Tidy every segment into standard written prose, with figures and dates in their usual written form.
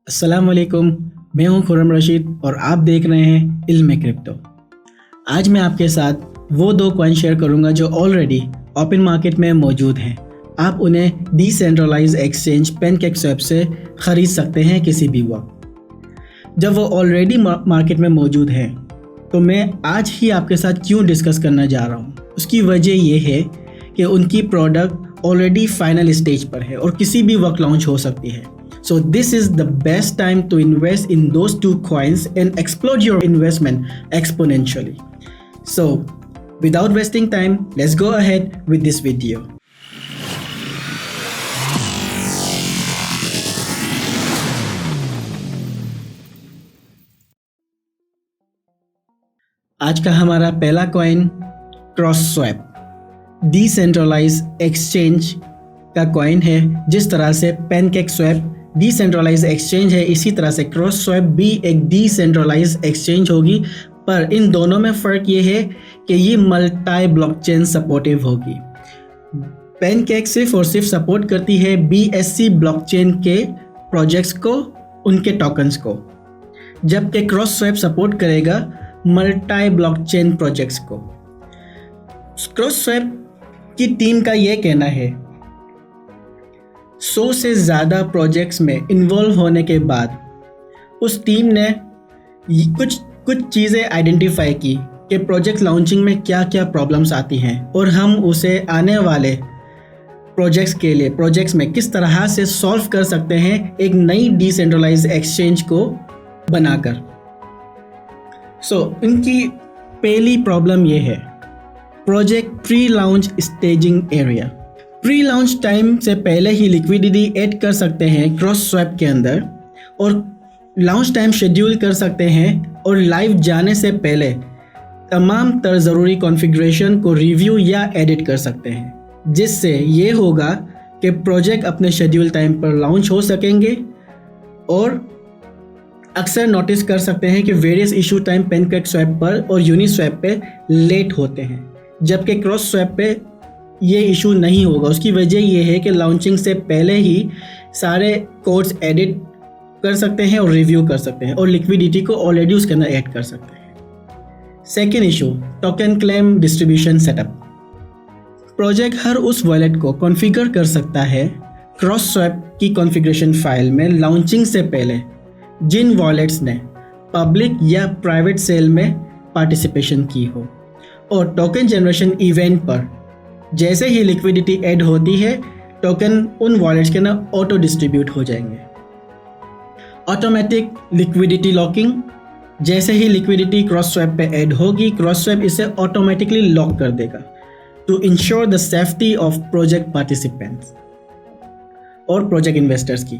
अस्सलाम वालेकुम। मैं हूं खुर्रम रशीद और आप देख रहे हैं इल्म क्रिप्टो। आज मैं आपके साथ वो दो कॉइन शेयर करूंगा जो ऑलरेडी ओपन मार्केट में मौजूद हैं। आप उन्हें डिसेंट्रलाइज एक्सचेंज पैनकेकस्वैप से ख़रीद सकते हैं किसी भी वक्त। जब वो ऑलरेडी मार्केट में मौजूद हैं तो मैं आज ही आपके साथ क्यों डिस्कस करना जा रहा हूँ। उसकी वजह ये है कि उनकी प्रोडक्ट ऑलरेडी फाइनल स्टेज पर है और किसी भी वक्त लॉन्च हो सकती है। So this is the best time to invest in those two coins and explode your investment exponentially. So without wasting time, let's go ahead with this video. आज का हमारा पहला कॉइन क्रॉसस्वैप डिसेंट्रलाइज एक्सचेंज का coin है। जिस तरह से PancakeSwap decentralise exchange है, इसी तरह से क्रॉसस्वैप भी एक डिसेंट्रलाइज एक्सचेंज होगी, पर इन दोनों में फ़र्क ये है कि ये मल्टी ब्लॉकचेन सपोर्टिव होगी। पैनकेक सिर्फ और सिर्फ सपोर्ट करती है BSC ब्लॉकचेन के प्रोजेक्ट्स को, उनके टोकन्स को, जबकि क्रॉसस्वैप सपोर्ट करेगा मल्टी ब्लॉकचेन प्रोजेक्ट्स को। क्रॉसस्वैप की टीम का ये कहना है 100 से ज़्यादा प्रोजेक्ट्स में इन्वॉल्व होने के बाद उस टीम ने कुछ चीज़ें आइडेंटिफाई की कि प्रोजेक्ट लॉन्चिंग में क्या क्या प्रॉब्लम्स आती हैं और हम उसे आने वाले प्रोजेक्ट्स में किस तरह से सॉल्व कर सकते हैं एक नई डिसेंट्रलाइज एक्सचेंज को बनाकर। इनकी पहली प्रॉब्लम ये है project pre launch staging area. Pre launch time से पहले ही लिक्विडिटी ऐड कर सकते हैं क्रॉसस्वैप के अंदर और लॉन्च टाइम शेड्यूल कर सकते हैं और लाइव जाने से पहले तमाम तर ज़रूरी कॉन्फ़िगरेशन को रिव्यू या एडिट कर सकते हैं, जिससे ये होगा कि प्रोजेक्ट अपने शेड्यूल टाइम पर लॉन्च हो सकेंगे। और अक्सर नोटिस कर सकते हैं कि वेरियस इशू टाइम पैनकेकस्वैप पर और यूनिस्वैप पे लेट होते हैं, जबकि क्रॉसस्वैप पे ये इशू नहीं होगा। उसकी वजह ये है कि लॉन्चिंग से पहले ही सारे कोड्स एडिट कर सकते हैं और रिव्यू कर सकते हैं और लिक्विडिटी को ऑलरेडी उसके अंदर ऐड कर सकते हैं। Second issue token claim distribution setup. Project हर उस वॉलेट को कॉन्फ़िगर कर सकता है क्रॉसस्वैप की कॉन्फ़िगरेशन फाइल में लॉन्चिंग से पहले जिन वॉलेट्स ने पब्लिक या प्राइवेट सेल में पार्टिसिपेशन की हो, और टोकन जनरेशन इवेंट पर जैसे ही लिक्विडिटी ऐड होती है टोकन उन वॉलेट्स के ना ऑटो डिस्ट्रीब्यूट हो जाएंगे। ऑटोमेटिक लिक्विडिटी लॉकिंग, जैसे ही लिक्विडिटी क्रॉसस्वैप पे ऐड होगी क्रॉसस्वैप इसे ऑटोमेटिकली लॉक कर देगा to insure the safety of project participants और प्रोजेक्ट इन्वेस्टर्स की।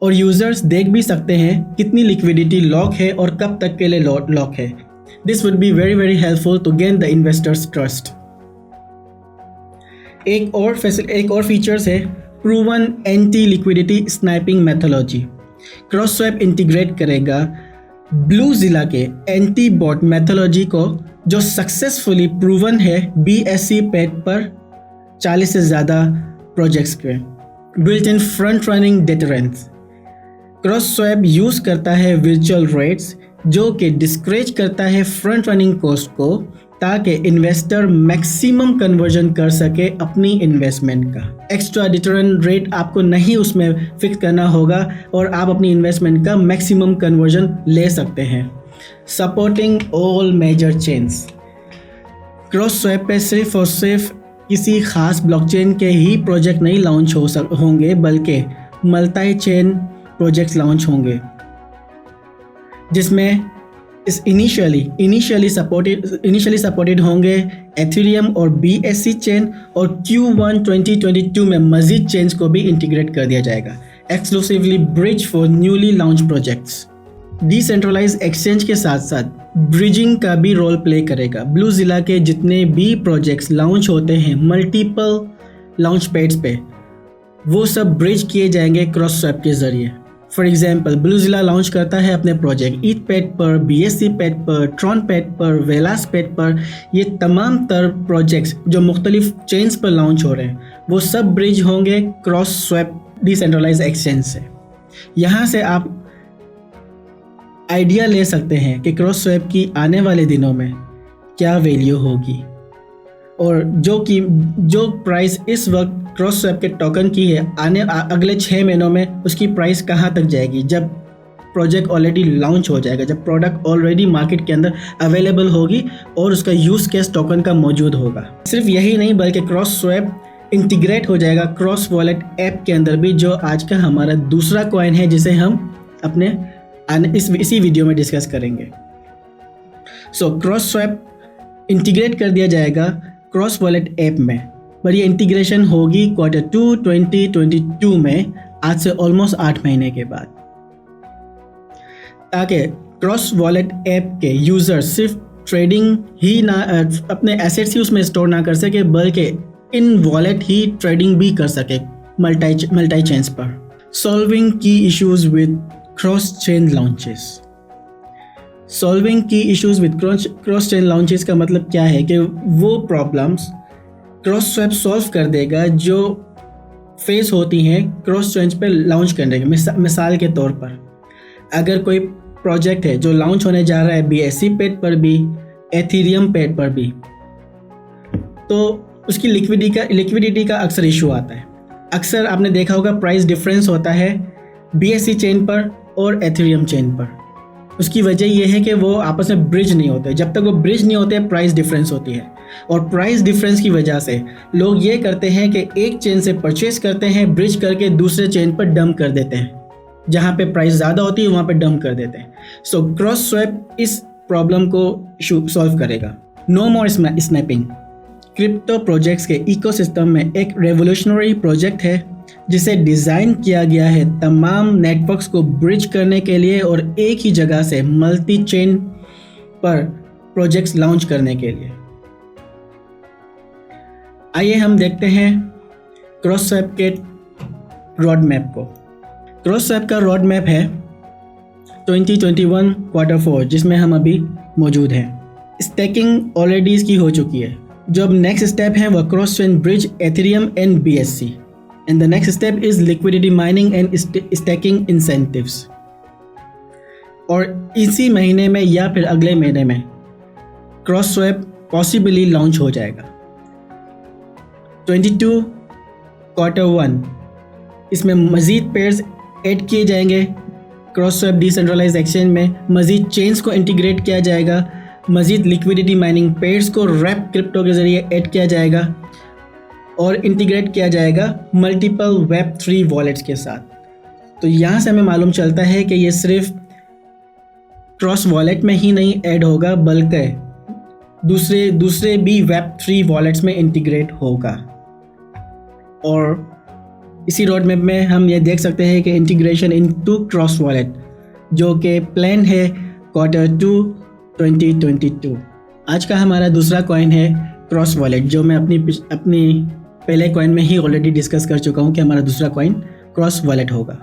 और यूजर्स देख भी सकते हैं कितनी लिक्विडिटी लॉक है और कब तक के लिए लॉक है। This would be very very helpful to gain the investors trust. एक और फीचर्स है proven anti liquidity sniping methodology. CrossSwap integrate करेगा ब्लूजिला के एंटी बॉट मेथोलॉजी को, जो सक्सेसफुली प्रूवन है BSC पेड पर 40 से ज़्यादा प्रोजेक्ट्स के। Built in front running deterrence. CrossSwap use करता है वर्चुअल रेट्स, जो कि डिस्करेज करता है फ्रंट रनिंग कॉस्ट को, ताकि इन्वेस्टर मैक्सिमम कन्वर्जन कर सके अपनी इन्वेस्टमेंट का। एक्स्ट्रा डिटरेंट रेट आपको नहीं उसमें फिक्स करना होगा और आप अपनी इन्वेस्टमेंट का मैक्सिमम कन्वर्जन ले सकते हैं। Supporting all major chains. CrossSwap पे सिर्फ और सिर्फ किसी खास ब्लॉकचेन के ही प्रोजेक्ट नहीं लॉन्च होंगे, बल्कि मल्टी चेन प्रोजेक्ट्स लॉन्च होंगे, जिसमें इनिशियली सपोर्टेड होंगे एथेरियम और BSC चेन, और Q1 2022 में मजीद चेन्स को भी इंटीग्रेट कर दिया जाएगा। Exclusively bridge for newly launch projects. Decentralise exchange के साथ साथ ब्रिजिंग का भी रोल प्ले करेगा। ब्लूजिला के जितने भी प्रोजेक्ट्स लॉन्च होते हैं मल्टीपल लॉन्च पैड्स पे, वो सब ब्रिज किए जाएंगे क्रॉसस्वैप के ज़रिए। फॉर एग्जाम्पल ब्लूजिला लॉन्च करता है अपने प्रोजेक्ट ईथ पैड पर, BSC पैड पर, ट्रॉन पैड पर, वेलास पैड पर। ये तमाम तर प्रोजेक्ट्स जो मुख्तलिफ चेन्स पर लॉन्च हो रहे हैं वो सब ब्रिज होंगे क्रॉसस्वैप डिसेंट्रलाइज एक्सचेंज से। यहाँ से आप आइडिया ले सकते हैं कि क्रॉस स्वैप की आने वाले दिनों में क्या वैल्यू होगी और जो प्राइस इस वक्त क्रॉस स्वैप के टोकन की है अगले 6 महीनों में उसकी प्राइस कहाँ तक जाएगी जब प्रोजेक्ट ऑलरेडी लॉन्च हो जाएगा, जब प्रोडक्ट ऑलरेडी मार्केट के अंदर अवेलेबल होगी और उसका यूज़ केस टोकन का मौजूद होगा। सिर्फ यही नहीं बल्कि क्रॉस स्वैप इंटीग्रेट हो जाएगा क्रॉस वॉलेट ऐप के अंदर भी, जो आज का हमारा दूसरा कॉइन है जिसे हम अपने इसी वीडियो में डिस्कस करेंगे। सो क्रॉस स्वैप इंटीग्रेट कर दिया जाएगा क्रॉस वॉलेट ऐप में, पर ये इंटीग्रेशन होगी Q2 2022 में, आज से ऑलमोस्ट 8 महीने के बाद, ताकि क्रॉस वॉलेट ऐप के यूज़र सिर्फ ट्रेडिंग ही ना अपने एसेट्स ही उसमें स्टोर ना कर सके बल्कि इन वॉलेट ही ट्रेडिंग भी कर सके मल्टी चेन्स पर। सॉल्विंग की issues with cross chain launches. Solving की issues with cross chain launches का मतलब क्या है कि वो प्रॉब्लम्स क्रॉस स्वैप सॉल्व कर देगा जो फेस होती हैं क्रॉस चेन्स पे लॉन्च करने के। मिसाल के तौर पर अगर कोई प्रोजेक्ट है जो लॉन्च होने जा रहा है BSC पेड पर भी, एथेरियम पेड पर भी, तो उसकी लिक्विडिटी का अक्सर इशू आता है। अक्सर आपने देखा होगा प्राइस डिफरेंस होता है BSC चेन पर और एथेरियम चेन पर। उसकी वजह यह है कि वो आपस में ब्रिज नहीं होते। जब तक वो ब्रिज नहीं होते प्राइस डिफरेंस होती है, और प्राइस डिफरेंस की वजह से लोग ये करते हैं कि एक चेन से परचेस करते हैं, ब्रिज करके दूसरे चेन पर डंप कर देते हैं, जहाँ पे प्राइस ज़्यादा होती है वहाँ पे डंप कर देते हैं। सो क्रॉस स्वैप इस प्रॉब्लम को सॉल्व करेगा। नो मोर स्नैपिंग क्रिप्टो प्रोजेक्ट्स के इकोसिस्टम में एक रेवोल्यूशनरी प्रोजेक्ट है जिसे डिज़ाइन किया गया है तमाम नेटवर्क्स को ब्रिज करने के लिए और एक ही जगह से मल्टी चेन पर प्रोजेक्ट्स लॉन्च करने के लिए। आइए हम देखते हैं क्रॉस स्वैप के रोड मैप को। क्रॉस स्वैप का रोड मैप है 2021 Q4 जिसमें हम अभी मौजूद हैं। स्टेकिंग ऑलरेडी इसकी हो चुकी है। जो अब नेक्स्ट स्टेप है वह cross chain bridge Ethereum and BSC, and the next step is liquidity mining and staking incentives. और इसी महीने में या फिर अगले महीने में क्रॉस स्वैप पॉसिबली लॉन्च हो जाएगा। 22 Q1 इसमें मज़ीद पेयर्स ऐड किए जाएंगे। क्रॉस स्वैप डिसेंट्रलाइज्ड एक्सचेंज में मज़ीद चेन्स को इंटीग्रेट किया जाएगा, मज़ीद लिक्विडिटी माइनिंग पेयर्स को रैप क्रिप्टो के ज़रिए ऐड किया जाएगा और इंटीग्रेट किया जाएगा मल्टीपल Web3 वॉलेट्स के साथ। तो यहाँ से हमें मालूम चलता है कि ये सिर्फ क्रॉस वॉलेट में ही नहीं ऐड होगा बल्कि दूसरे भी Web3 वॉलेट्स में इंटीग्रेट होगा। और इसी रोड मैप में हम ये देख सकते हैं कि इंटीग्रेशन इनटू क्रॉस वॉलेट जो कि प्लान है Q2 2022। आज का हमारा दूसरा कॉइन है क्रॉस वॉलेट, जो मैं अपनी पहले कॉइन में ही ऑलरेडी डिस्कस कर चुका हूँ कि हमारा दूसरा कॉइन क्रॉस वॉलेट होगा।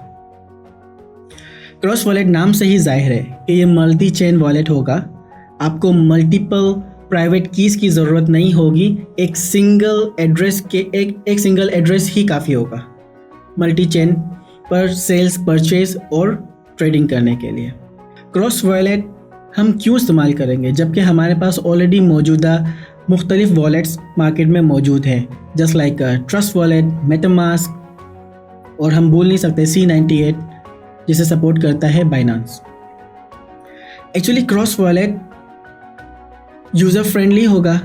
क्रॉस वॉलेट नाम से ही जाहिर है कि ये मल्टी चेन वॉलेट होगा। आपको मल्टीपल प्राइवेट कीज़ की ज़रूरत नहीं होगी, एक सिंगल एड्रेस ही काफ़ी होगा मल्टी चेन पर सेल्स, परचेज और ट्रेडिंग करने के लिए। क्रॉस वॉलेट हम क्यों इस्तेमाल करेंगे जबकि हमारे पास ऑलरेडी मौजूदा मुख्तलिफ वॉलेट्स मार्केट में मौजूद हैं, just like trust wallet, MetaMask, और हम भूल नहीं सकते C98 जिसे सपोर्ट करता है Binance. Actually cross wallet user friendly होगा।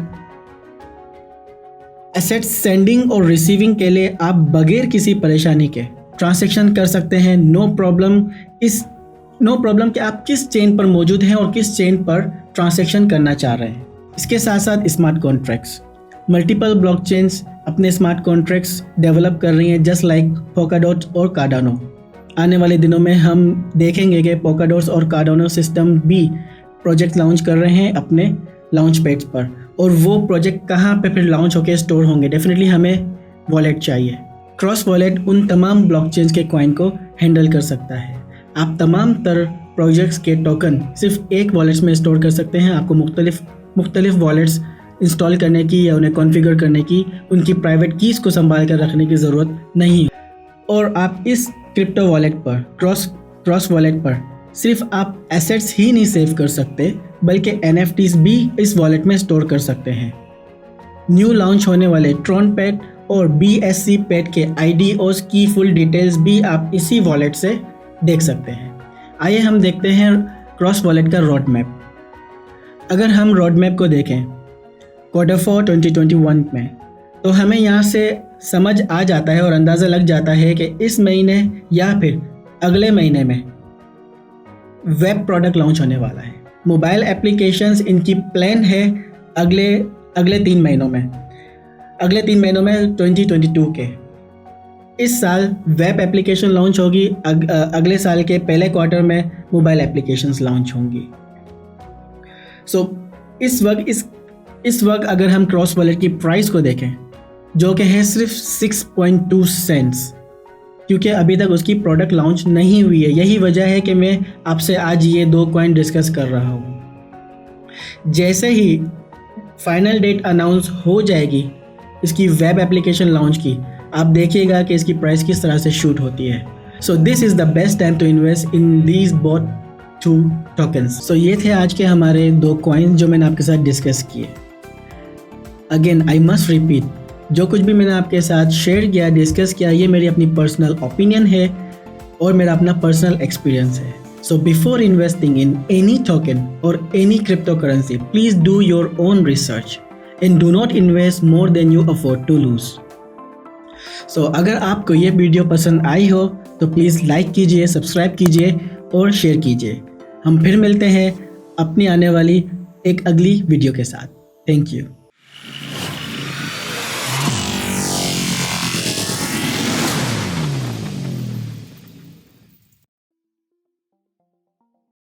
एसेट सेंडिंग और रिसीविंग के लिए आप बगैर किसी परेशानी के ट्रांजैक्शन कर सकते हैं। नो प्रॉब्लम कि आप किस चेन पर मौजूद हैं और किस चेन पर ट्रांजैक्शन करना चाह रहे हैं। इसके साथ साथ स्मार्ट कॉन्ट्रैक्ट्स, मल्टीपल ब्लॉकचेन्स अपने स्मार्ट कॉन्ट्रैक्ट्स डेवलप कर रही हैं, जस्ट लाइक पोकाडॉट और कार्डानो। आने वाले दिनों में हम देखेंगे कि पोकाडॉट और कार्डानो सिस्टम भी प्रोजेक्ट लॉन्च कर रहे हैं अपने लॉन्च पैड्स पर, और वो प्रोजेक्ट कहाँ पे फिर लॉन्च होकर स्टोर होंगे। डेफिनेटली हमें वॉलेट चाहिए। क्रॉस वॉलेट उन तमाम ब्लॉकचेन्स के कॉइन को हैंडल कर सकता है। आप तमाम तरह प्रोजेक्ट्स के टोकन सिर्फ एक वॉलेट्स में स्टोर कर सकते हैं। आपको मुख्तलिफ वॉलेट्स इंस्टॉल करने की या उन्हें कॉन्फ़िगर करने की, उनकी प्राइवेट कीज़ को संभाल कर रखने की ज़रूरत नहीं। और आप इस क्रिप्टो वॉलेट पर, क्रॉस वॉलेट पर सिर्फ आप एसेट्स ही नहीं सेव कर सकते बल्कि NFTs भी इस वॉलेट में स्टोर कर सकते हैं। न्यू लॉन्च होने वाले ट्रॉन पैड और BSC पैड के IDOs की फुल डिटेल्स भी आप इसी वॉलेट से देख सकते हैं। आइए हम देखते हैं क्रॉस वॉलेट का रोड मैप। अगर हम रोड मैप को देखें Q4 2021 में, तो हमें यहाँ से समझ आ जाता है और अंदाज़ा लग जाता है कि इस महीने या फिर अगले महीने में वेब प्रोडक्ट लॉन्च होने वाला है। मोबाइल एप्लीकेशंस इनकी प्लान है अगले 3 महीनों में, अगले 3 महीनों में 2022 के। इस साल वेब एप्लीकेशन लॉन्च होगी, अगले साल के पहले क्वार्टर में मोबाइल एप्लीकेशंस लॉन्च होंगी। सो इस वक्त अगर हम क्रॉस वॉलेट की प्राइस को देखें जो कि है सिर्फ 6.2 सेंट्स, क्योंकि अभी तक उसकी प्रोडक्ट लॉन्च नहीं हुई है। यही वजह है कि मैं आपसे आज ये 2 कॉइन डिस्कस कर रहा हूँ। जैसे ही फाइनल डेट अनाउंस हो जाएगी इसकी वेब एप्लीकेशन लॉन्च की, आप देखिएगा कि इसकी प्राइस किस तरह से शूट होती है। So this is the best time to invest in these both 2 tokens. So ये थे आज के हमारे 2 कॉइन जो मैंने आपके साथ डिस्कस किए। अगेन आई मस्ट रिपीट, जो कुछ भी मैंने आपके साथ शेयर किया, डिस्कस किया, ये मेरी अपनी पर्सनल ओपिनियन है और मेरा अपना पर्सनल एक्सपीरियंस है। So before investing in any token और any crypto currency, please do your own research and do not invest more than you afford to lose. So अगर आपको ये वीडियो पसंद आई हो तो प्लीज़ लाइक कीजिए, सब्सक्राइब कीजिए और शेयर कीजिए। हम फिर मिलते हैं अपनी आने वाली एक अगली वीडियो के साथ। Thank you.